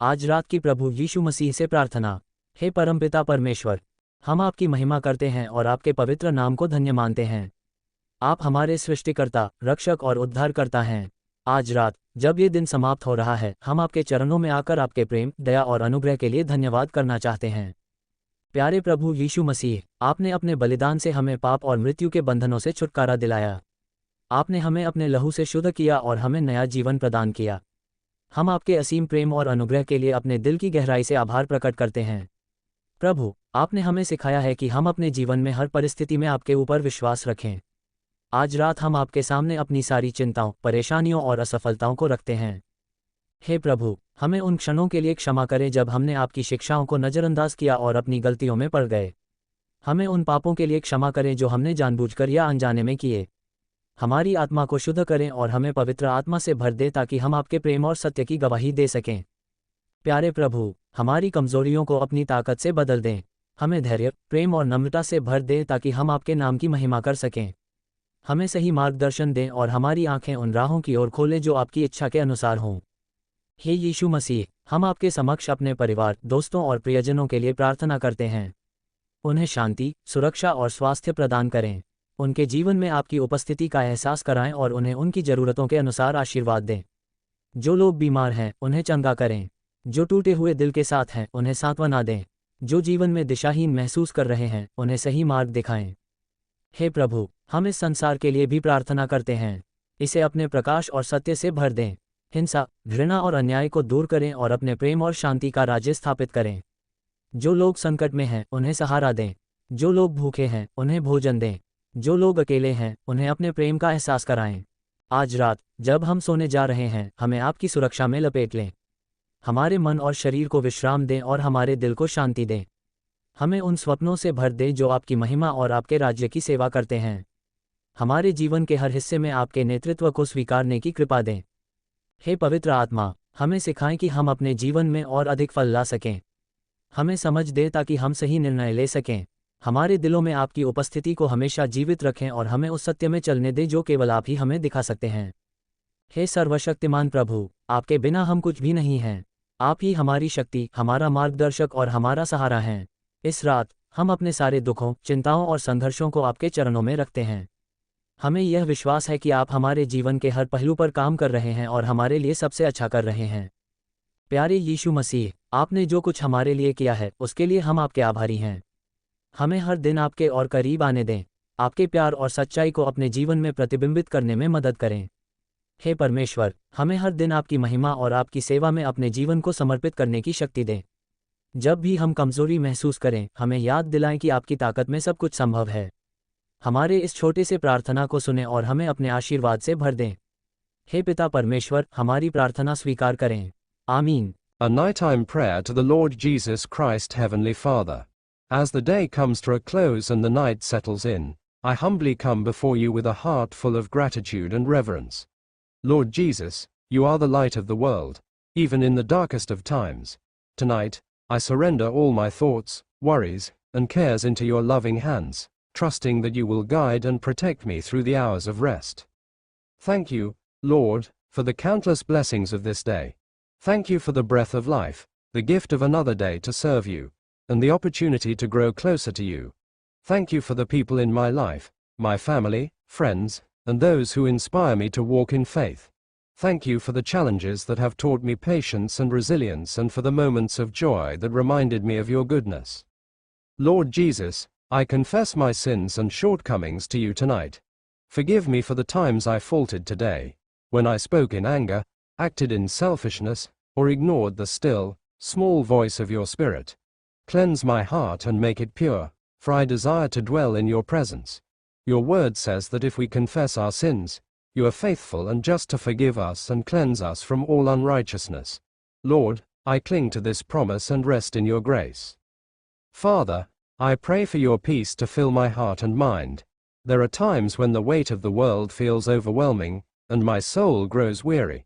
आज रात की प्रभु यीशु मसीह से प्रार्थना। हे परमपिता परमेश्वर, हम आपकी महिमा करते हैं और आपके पवित्र नाम को धन्य मानते हैं। आप हमारे सृष्टिकर्ता, रक्षक और उद्धारकर्ता हैं। आज रात, जब ये दिन समाप्त हो रहा है, हम आपके चरणों में आकर आपके प्रेम, दया और अनुग्रह के लिए धन्यवाद करना चाहते हैं। प्यारे प्रभु यीशु मसीह, आपने अपने बलिदान से हमें पाप और मृत्यु के बंधनों से छुटकारा दिलाया। आपने हमें अपने लहू से शुद्ध किया और हमें नया जीवन प्रदान किया। हम आपके असीम प्रेम और अनुग्रह के लिए अपने दिल की गहराई से आभार प्रकट करते हैं। प्रभु, आपने हमें सिखाया है कि हम अपने जीवन में हर परिस्थिति में आपके ऊपर विश्वास रखें। आज रात हम आपके सामने अपनी सारी चिंताओं, परेशानियों और असफलताओं को रखते हैं। हे प्रभु, हमें उन क्षणों के लिए क्षमा करें जब हमने आपकी शिक्षाओं को नज़रअंदाज किया और अपनी गलतियों में पड़ गए। हमें उन पापों के लिए क्षमा करें जो हमने जानबूझकर या अनजाने में किए। हमारी आत्मा को शुद्ध करें और हमें पवित्र आत्मा से भर दें ताकि हम आपके प्रेम और सत्य की गवाही दे सकें। प्यारे प्रभु, हमारी कमजोरियों को अपनी ताकत से बदल दें। हमें धैर्य, प्रेम और नम्रता से भर दें ताकि हम आपके नाम की महिमा कर सकें। हमें सही मार्गदर्शन दें और हमारी आंखें उन राहों की ओर खोलें जो आपकी इच्छा के अनुसार हों। हे यीशु मसीह, हम आपके समक्ष अपने परिवार, दोस्तों और प्रियजनों के लिए प्रार्थना करते हैं। उन्हें शांति, सुरक्षा और स्वास्थ्य प्रदान करें। उनके जीवन में आपकी उपस्थिति का एहसास कराएं और उन्हें उनकी ज़रूरतों के अनुसार आशीर्वाद दें। जो लोग बीमार हैं, उन्हें चंगा करें। जो टूटे हुए दिल के साथ हैं, उन्हें सांत्वना दें। जो जीवन में दिशाहीन महसूस कर रहे हैं, उन्हें सही मार्ग दिखाएं। हे प्रभु, हम इस संसार के लिए भी प्रार्थना करते हैं। इसे अपने प्रकाश और सत्य से भर दें। हिंसा, घृणा और अन्याय को दूर करें और अपने प्रेम और शांति का राज्य स्थापित करें। जो लोग संकट में हैं, उन्हें सहारा दें। जो लोग भूखे हैं, उन्हें भोजन दें। जो लोग अकेले हैं, उन्हें अपने प्रेम का एहसास कराएं। आज रात, जब हम सोने जा रहे हैं, हमें आपकी सुरक्षा में लपेट लें। हमारे मन और शरीर को विश्राम दें और हमारे दिल को शांति दें। हमें उन स्वप्नों से भर दें जो आपकी महिमा और आपके राज्य की सेवा करते हैं। हमारे जीवन के हर हिस्से में आपके नेतृत्व को स्वीकारने की कृपा दें। हे पवित्र आत्मा, हमें सिखाएं कि हम अपने जीवन में और अधिक फल ला सकें। हमें समझ दें ताकि हम सही निर्णय ले सकें। हमारे दिलों में आपकी उपस्थिति को हमेशा जीवित रखें और हमें उस सत्य में चलने दें जो केवल आप ही हमें दिखा सकते हैं। हे सर्वशक्तिमान प्रभु, आपके बिना हम कुछ भी नहीं हैं। आप ही हमारी शक्ति, हमारा मार्गदर्शक और हमारा सहारा हैं। इस रात, हम अपने सारे दुखों, चिंताओं और संघर्षों को आपके चरणों में रखते हैं। हमें यह विश्वास है कि आप हमारे जीवन के हर पहलू पर काम कर रहे हैं और हमारे लिए सबसे अच्छा कर रहे हैं। प्यारे यीशु मसीह, आपने जो कुछ हमारे लिए किया है, उसके लिए हम आपके आभारी हैं। हमें हर दिन आपके और करीब आने दें। आपके प्यार और सच्चाई को अपने जीवन में प्रतिबिंबित करने में मदद करें। हे परमेश्वर, हमें हर दिन आपकी महिमा और आपकी सेवा में अपने जीवन को समर्पित करने की शक्ति दें। जब भी हम कमजोरी महसूस करें, हमें याद दिलाएं कि आपकी ताकत में सब कुछ संभव है। हमारे इस छोटे से प्रार्थना को सुनें और हमें अपने आशीर्वाद से भर दें। हे पिता परमेश्वर, हमारी प्रार्थना स्वीकार करें। आमीन। A nighttime prayer to the Lord Jesus Christ, Heavenly Father. As the day comes to a close and the night settles in, I humbly come before you with a heart full of gratitude and reverence. Lord Jesus, you are the light of the world, even in the darkest of times. Tonight, I surrender all my thoughts, worries, and cares into your loving hands, trusting that you will guide and protect me through the hours of rest. Thank you, Lord, for the countless blessings of this day. Thank you for the breath of life, the gift of another day to serve you, and the opportunity to grow closer to you. Thank you for the people in my life, my family, friends, and those who inspire me to walk in faith. Thank you for the challenges that have taught me patience and resilience, and for the moments of joy that reminded me of your goodness. Lord Jesus, I confess my sins and shortcomings to you tonight. Forgive me for the times I faltered today, when I spoke in anger, acted in selfishness, or ignored the still, small voice of your Spirit. Cleanse my heart and make it pure, for I desire to dwell in your presence. Your word says that if we confess our sins, you are faithful and just to forgive us and cleanse us from all unrighteousness. Lord, I cling to this promise and rest in your grace. Father, I pray for your peace to fill my heart and mind. There are times when the weight of the world feels overwhelming, and my soul grows weary.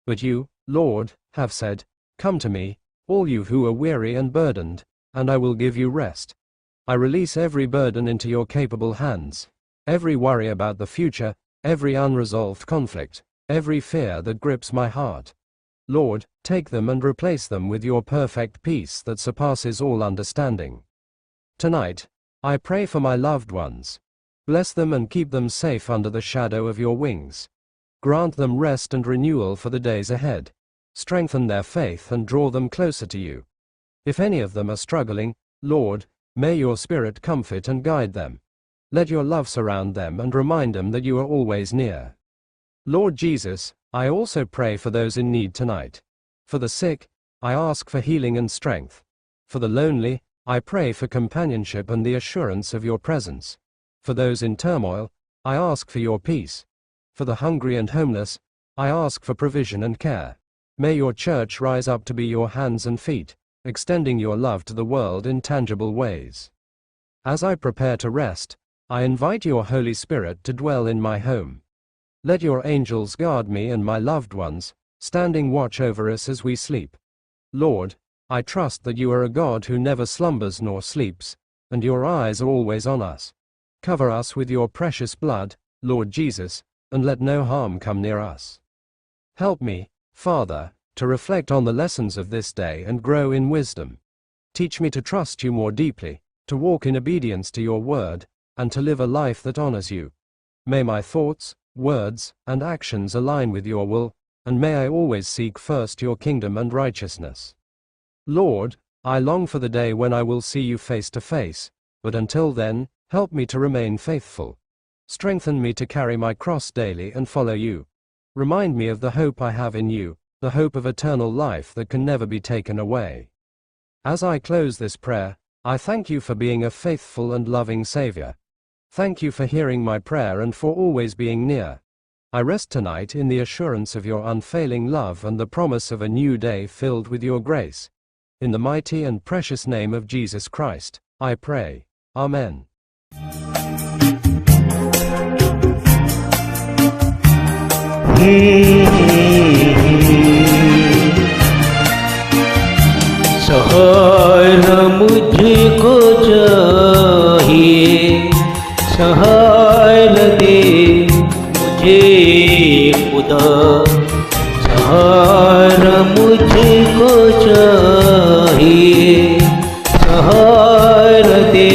But you, Lord, have said, "Come to me, all you who are weary and burdened, and I will give you rest." I release every burden into your capable hands, every worry about the future, every unresolved conflict, every fear that grips my heart. Lord, take them and replace them with your perfect peace that surpasses all understanding. Tonight, I pray for my loved ones. Bless them and keep them safe under the shadow of your wings. Grant them rest and renewal for the days ahead. Strengthen their faith and draw them closer to you. If any of them are struggling, Lord, may your Spirit comfort and guide them. Let your love surround them and remind them that you are always near. Lord Jesus, I also pray for those in need tonight. For the sick, I ask for healing and strength. For the lonely, I pray for companionship and the assurance of your presence. For those in turmoil, I ask for your peace. For the hungry and homeless, I ask for provision and care. May your church rise up to be your hands and feet, extending your love to the world in tangible ways. As I prepare to rest, I invite your Holy Spirit to dwell in my home. Let your angels guard me and my loved ones, standing watch over us as we sleep. Lord, I trust that you are a God who never slumbers nor sleeps, and your eyes are always on us. Cover us with your precious blood, Lord Jesus, and let no harm come near us. Help me, Father, to reflect on the lessons of this day and grow in wisdom. Teach me to trust you more deeply, to walk in obedience to your word, and to live a life that honors you. May my thoughts, words, and actions align with your will, and may I always seek first your kingdom and righteousness. Lord, I long for the day when I will see you face to face, but until then, help me to remain faithful. Strengthen me to carry my cross daily and follow you. Remind me of the hope I have in you, the hope of eternal life that can never be taken away. As I close this prayer, I thank you for being a faithful and loving Savior. Thank you for hearing my prayer and for always being near. I rest tonight in the assurance of your unfailing love and the promise of a new day filled with your grace. In the mighty and precious name of Jesus Christ, I pray. Amen. सहारा मुझको चाहिए, सहारा दे मुझे खुदा, सहारा मुझको चाहिए, सहारा दे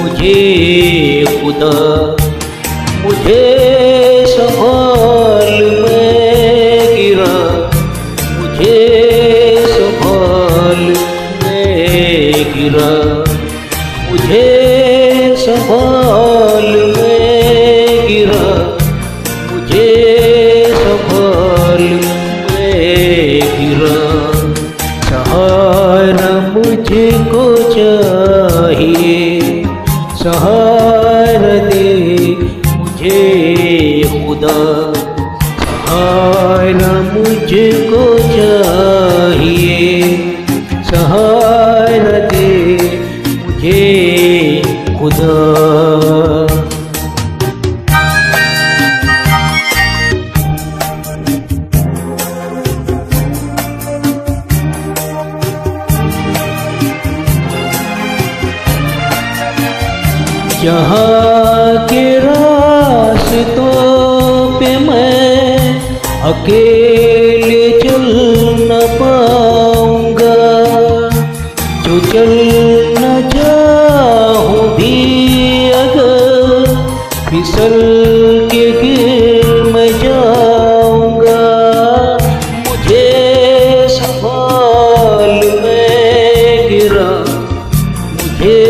मुझे खुदा, मुझे संभाल मैं गिरा, मुझे संभाल मैं गिरा, मुझे संभाल मैं गिरा, मुझे संभाल मैं गिरा, सहारा मुझको चाहिए, सहारा दे मुझे खुदा, सहारा मुझको चाहिए, सहारा दे मुझे खुदा। जहाँ के रास्तों पे मैं अकेले चल न पाऊंगा, जो चल न जाऊं भी अगर फिसल के गिर मैं जाऊंगा, मुझे संभाल मैं गिरा, मुझे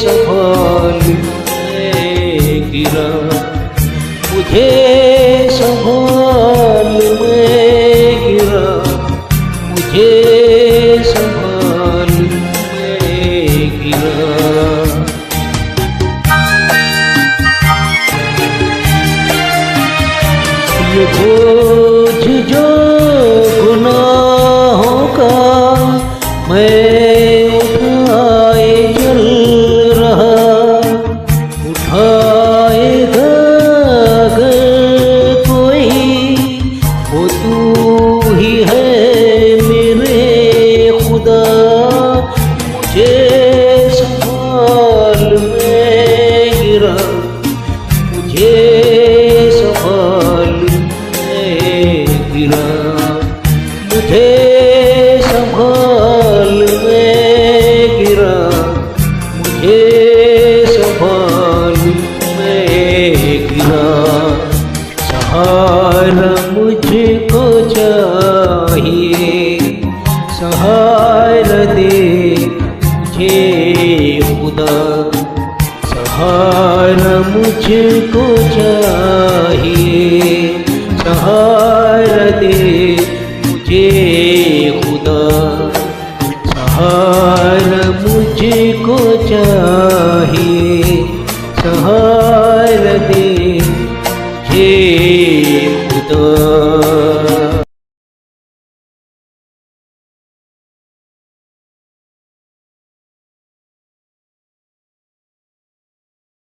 संभाल मैं गिरा, मुझे संभाल मैं गिरा, मुझे संभाल मैं गिरा। ये बोझ जो गुनाहों का मैं उठाए चल रहा, उठाएगा अगर कोई, वो तू ही है मेरे खुदा, हे खुदा